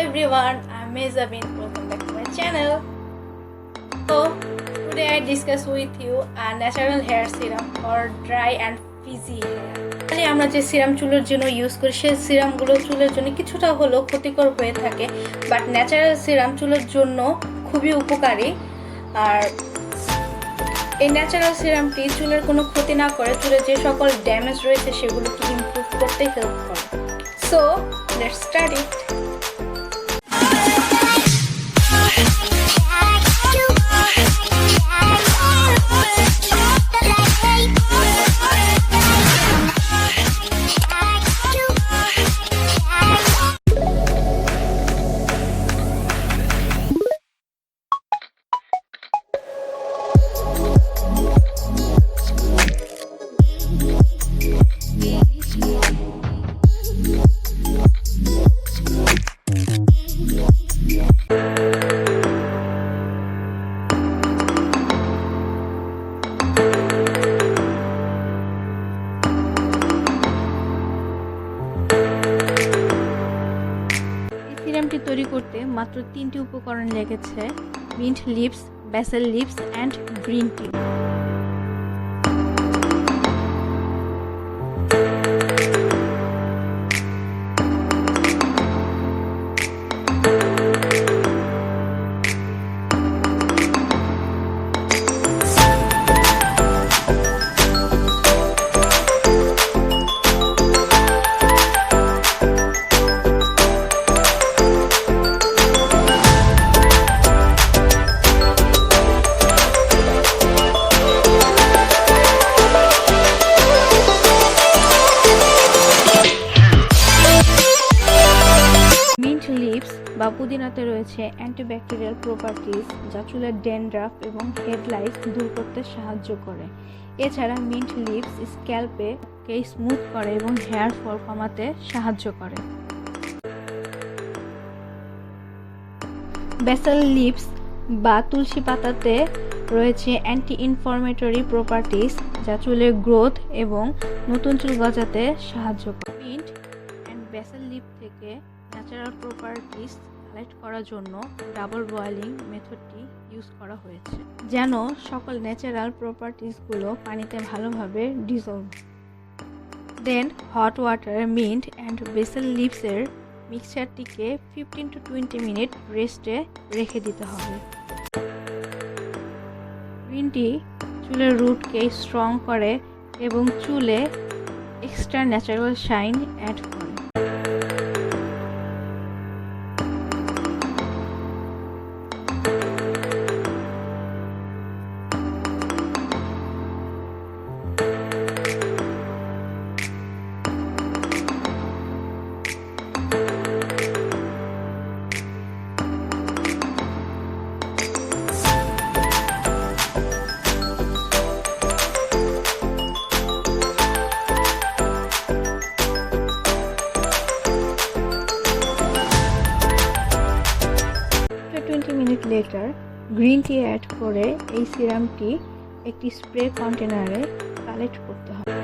everyone, I'm Mahzabin. Welcome back to my channel. So today I discuss with you a natural hair serum for dry and fizzy hair. আমরা যে serum চুলের জন্য use করি সেই সিরামগুলো চুলের জন্য কিছুটা হলেও ক্ষতিকর হয়ে থাকে, বাট ন্যাচারাল সিরাম চুলের জন্য খুবই উপকারী। আর এই ন্যাচারাল সিরামটি চুলের কোনো ক্ষতি না করে চুলের যে সকল ড্যামেজ রয়েছে সেগুলোকে ইমপ্রুভ করতে হেল্প করে। So let's start it. সিরামটি তৈরি করতে মাত্র 3টি উপকরণ লেগেছে: mint leaves, basil leaves and green tea. বা পুদিনাতে রয়েছে অ্যান্টিব্যাকটেরিয়াল প্রপার্টিজ, যা চুলের ড্যান্ড্রাফ এবং হেড লাইস দূর করতে সাহায্য করে। এছাড়া মিন্ট লিভস স্ক্যাল্পে স্মুথ করে এবং হেয়ার ফল কমাতে সাহায্য করে। ব্যাসেল লিভস বা তুলসী পাতাতে রয়েছে অ্যান্টি ইনফ্লামেটরি প্রপার্টিজ, যা চুলের গ্রোথ এবং নতুন চুল গজাতে সাহায্য করে। মিন্ট অ্যান্ড ব্যাসেল লিভ থেকে ন্যাচারাল প্রপার্টিজ কালেক্ট করার জন্য ডাবল বয়েলিং মেথডটি ইউজ করা হয়েছে, যেন সকল ন্যাচারাল প্রপার্টিজগুলো পানিতে ভালোভাবে ডিজলভ। দেন হট ওয়াটারে মিন্ট অ্যান্ড বেসেল লিভসের মিক্সচারটিকে 15 to 20 মিনিট রেস্টে রেখে দিতে হবে। গ্রিন টি চুলের রুটকে স্ট্রং করে এবং চুলে এক্সট্রা ন্যাচারাল শাইন অ্যাড করে। Minute later green tea add করে এই সিরামটি একটি স্প্রে কন্টেনারে কালেক্ট করতে হবে।